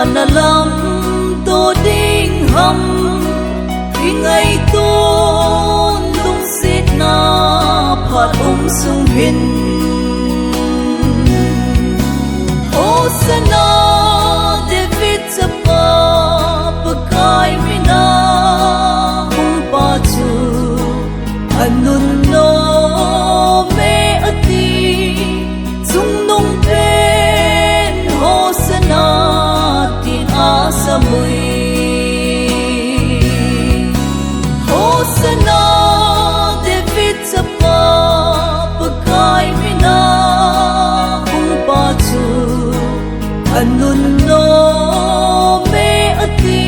na lam to ding ham khi ngày tôn lung xít na phat sung hin Hosanna David sapa pakai mina hung pa chu anun no me ati sung nung pen Hosanna tin asamui Hosanna David sapa pakai mina hung pa chu anun no me ati